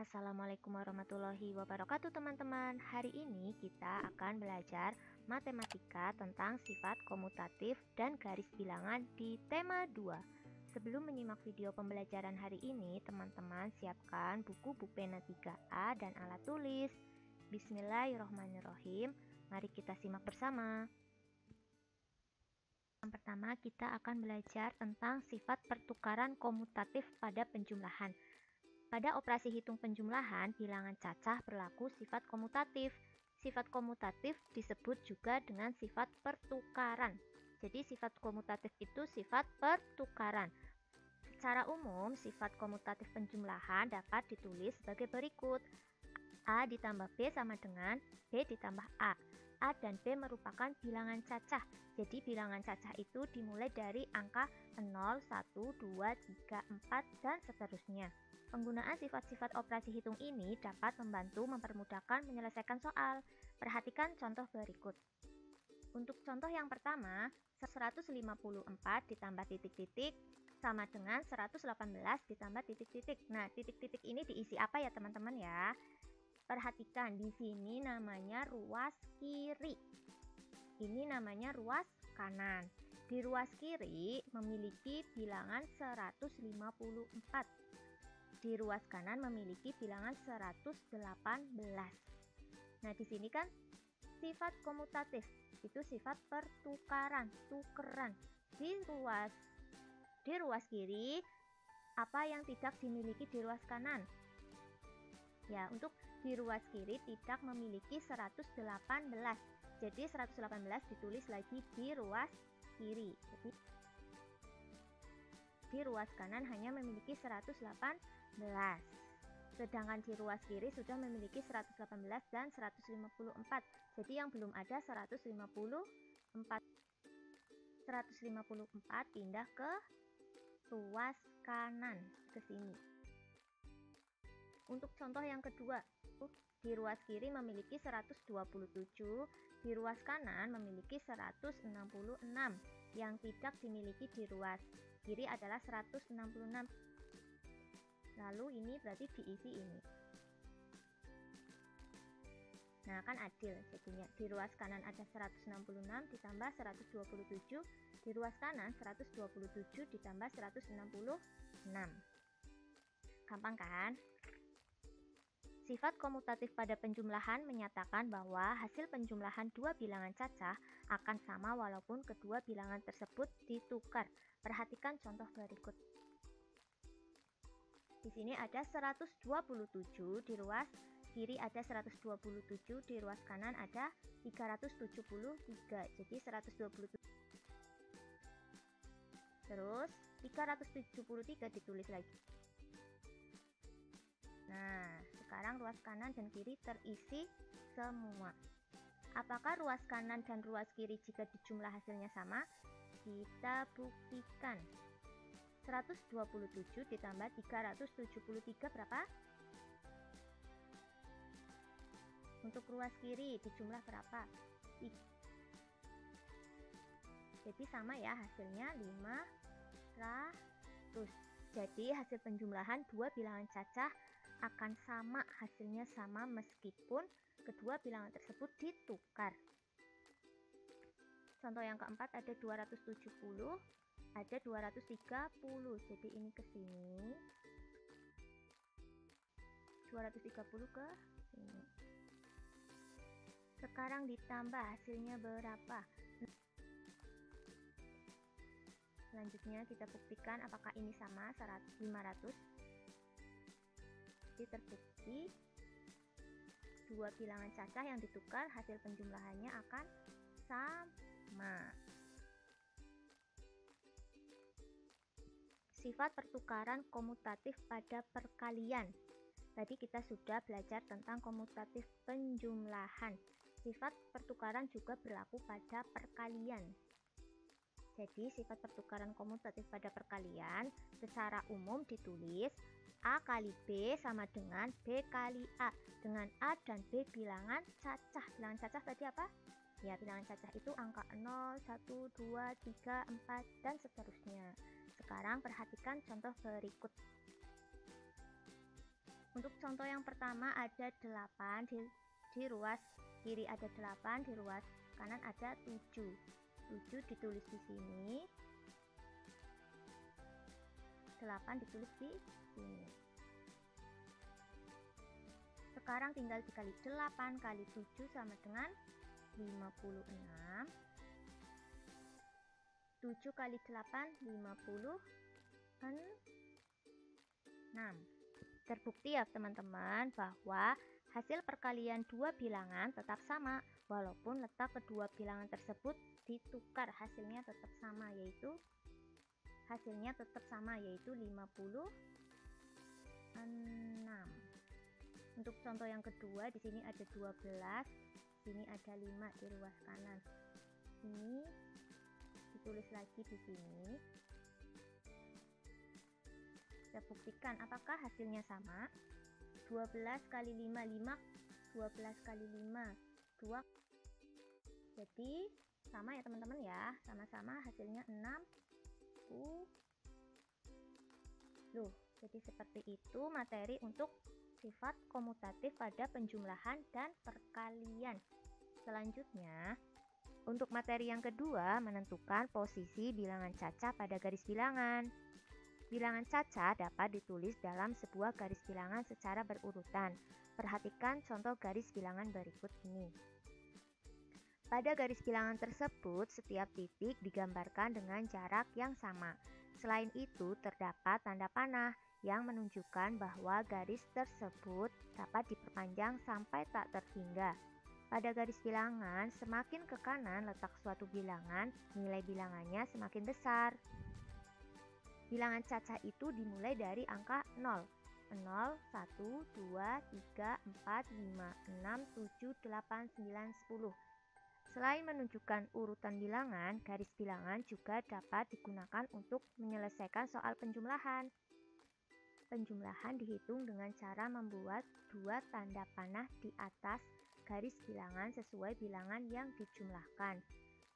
Assalamualaikum warahmatullahi wabarakatuh teman-teman. Hari ini kita akan belajar matematika tentang sifat komutatif dan garis bilangan di tema 2. Sebelum menyimak video pembelajaran hari ini, teman-teman siapkan buku pena 3A dan alat tulis. Bismillahirrohmanirrohim. Mari kita simak bersama. Yang pertama, kita akan belajar tentang sifat pertukaran komutatif pada penjumlahan. Pada operasi hitung penjumlahan, bilangan cacah berlaku sifat komutatif. Sifat komutatif disebut juga dengan sifat pertukaran. Jadi sifat komutatif itu sifat pertukaran. Secara umum, sifat komutatif penjumlahan dapat ditulis sebagai berikut. A ditambah B sama dengan B ditambah A. A dan B merupakan bilangan cacah. Jadi bilangan cacah itu dimulai dari angka 0, 1, 2, 3, 4, dan seterusnya. Penggunaan sifat-sifat operasi hitung ini dapat membantu mempermudahkan menyelesaikan soal. Perhatikan contoh berikut. Untuk contoh yang pertama, 154 ditambah titik-titik sama dengan 118 ditambah titik-titik. Nah, titik-titik ini diisi apa ya teman-teman ya? Perhatikan, di sini namanya ruas kiri. Ini namanya ruas kanan. Di ruas kiri memiliki bilangan 154. Di ruas kanan memiliki bilangan 118. Nah, di sini kan sifat komutatif, itu sifat pertukaran, tukeran. Di ruas kiri, apa yang tidak dimiliki di ruas kanan? Ya, untuk di ruas kiri tidak memiliki 118. Jadi 118 ditulis lagi di ruas kiri. Jadi di ruas kanan hanya memiliki 118. Sedangkan di ruas kiri sudah memiliki 118 dan 154. Jadi yang belum ada 154. 154 pindah ke ruas kanan ke sini. Untuk contoh yang kedua, di ruas kiri memiliki 127, di ruas kanan memiliki 166. Yang tidak dimiliki di ruas kiri adalah 166. Lalu ini berarti diisi ini. Nah, kan adil jadinya. Di ruas kanan ada 166 ditambah 127, di ruas kanan 127 ditambah 166. Gampang kan? Sifat komutatif pada penjumlahan menyatakan bahwa hasil penjumlahan dua bilangan cacah akan sama walaupun kedua bilangan tersebut ditukar. Perhatikan contoh berikut. Di sini ada 127, di ruas kiri ada 127, di ruas kanan ada 373. Jadi 127. Terus 373 ditulis lagi. Nah, sekarang ruas kanan dan kiri terisi semua. Apakah ruas kanan dan ruas kiri jika dijumlah hasilnya sama? Kita buktikan. 127 ditambah 373 berapa? Untuk ruas kiri dijumlah berapa? Jadi sama ya, hasilnya 500. Jadi hasil penjumlahan dua bilangan cacah akan sama, hasilnya sama meskipun kedua bilangan tersebut ditukar. Contoh yang keempat ada 270, ada 230. Jadi ini ke sini. 230 ke sini. Sekarang ditambah hasilnya berapa? Selanjutnya kita buktikan apakah ini sama 500. Jadi terbukti dua bilangan cacah yang ditukar hasil penjumlahannya akan sama. Sifat pertukaran komutatif pada perkalian. Tadi kita sudah belajar tentang komutatif penjumlahan. Sifat pertukaran juga berlaku pada perkalian. Jadi sifat pertukaran komutatif pada perkalian secara umum ditulis A kali B sama dengan B kali A, dengan A dan B bilangan cacah. Bilangan cacah tadi apa? Ya, bilangan cacah itu angka 0, 1, 2, 3, 4, dan seterusnya. Sekarang perhatikan contoh berikut. Untuk contoh yang pertama ada 8 di ruas kiri ada 8, di ruas kanan ada 7. 7 ditulis di sini, 8 ditulis di sini. Sekarang tinggal dikali 8 kali 7 sama dengan 56. 7 kali 8 56. Terbukti ya teman-teman bahwa hasil perkalian dua bilangan tetap sama walaupun letak kedua bilangan tersebut ditukar, hasilnya tetap sama yaitu 56. Untuk contoh yang kedua, di sini ada 12, sini ada 5 di ruas kanan. Ini ditulis lagi di sini. Kita buktikan apakah hasilnya sama. 12 kali 5, 12 kali 5, 2. Jadi sama ya teman-teman ya, sama-sama hasilnya 60. Jadi seperti itu materi untuk sifat komutatif pada penjumlahan dan perkalian. Selanjutnya, untuk materi yang kedua, menentukan posisi bilangan cacah pada garis bilangan. Bilangan cacah dapat ditulis dalam sebuah garis bilangan secara berurutan. Perhatikan contoh garis bilangan berikut ini. Pada garis bilangan tersebut, setiap titik digambarkan dengan jarak yang sama. Selain itu, terdapat tanda panah yang menunjukkan bahwa garis tersebut dapat diperpanjang sampai tak terhingga. Pada garis bilangan, semakin ke kanan letak suatu bilangan, nilai bilangannya semakin besar. Bilangan cacah itu dimulai dari angka 0. 0, 1, 2, 3, 4, 5, 6, 7, 8, 9, 10. Selain menunjukkan urutan bilangan, garis bilangan juga dapat digunakan untuk menyelesaikan soal penjumlahan. Penjumlahan dihitung dengan cara membuat dua tanda panah di atas garis bilangan sesuai bilangan yang dijumlahkan.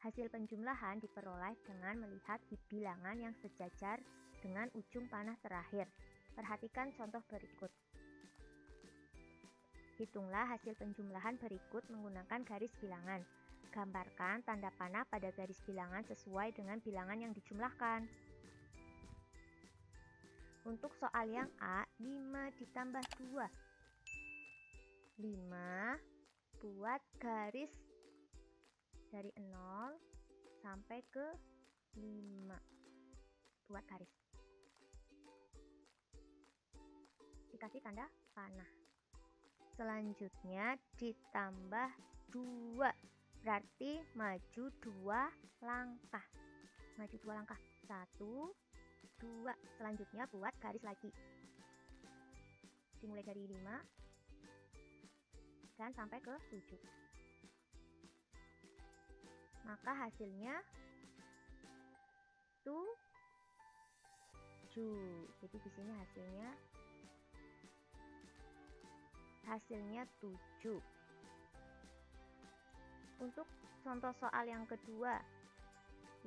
Hasil penjumlahan diperoleh dengan melihat bilangan yang sejajar dengan ujung panah terakhir. Perhatikan contoh berikut. Hitunglah hasil penjumlahan berikut menggunakan garis bilangan. Gambarkan tanda panah pada garis bilangan sesuai dengan bilangan yang dijumlahkan. Untuk soal yang A, 5 ditambah 2. 5, buat garis dari 0 sampai ke 5. Buat garis. Dikasih tanda panah. Selanjutnya ditambah 2. Berarti maju 2 langkah. Maju 2 langkah. 1, 2. Selanjutnya buat garis lagi. Dimulai dari 5 dan sampai ke 7. Maka hasilnya 7. Jadi di sini hasilnya 7. Untuk contoh soal yang kedua,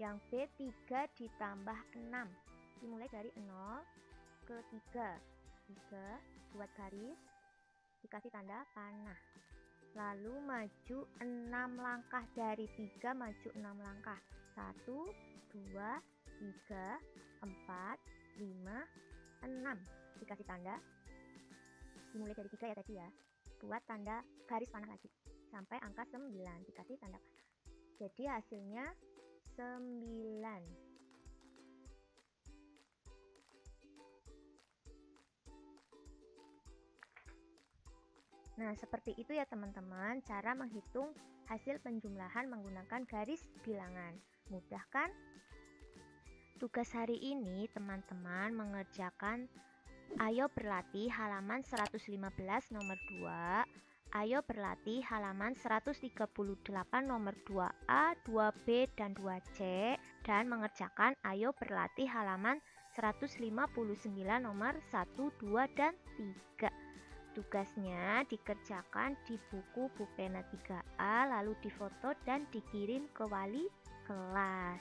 yang B, 3 ditambah 6. Dimulai dari 0 ke 3. 3, buat garis, dikasih tanda panah. Lalu maju 6 langkah, dari 3 maju 6 langkah. 1, 2, 3, 4, 5, 6. Dikasih tanda. Dimulai dari 3 ya tadi ya. Buat tanda garis panah lagi. Sampai angka 9. Dikasih tanda panah. Jadi hasilnya 9. Nah, seperti itu ya teman-teman, cara menghitung hasil penjumlahan menggunakan garis bilangan. Mudah kan? Tugas hari ini teman-teman mengerjakan Ayo Berlatih halaman 115 nomor 2, Ayo Berlatih halaman 138 nomor 2A, 2B, dan 2C, dan mengerjakan Ayo Berlatih halaman 159 nomor 1, 2, dan 3. Tugasnya dikerjakan di buku Bupena 3A, lalu difoto dan dikirim ke wali kelas.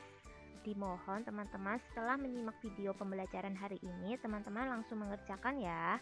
Dimohon teman-teman setelah menyimak video pembelajaran hari ini, teman-teman langsung mengerjakan ya.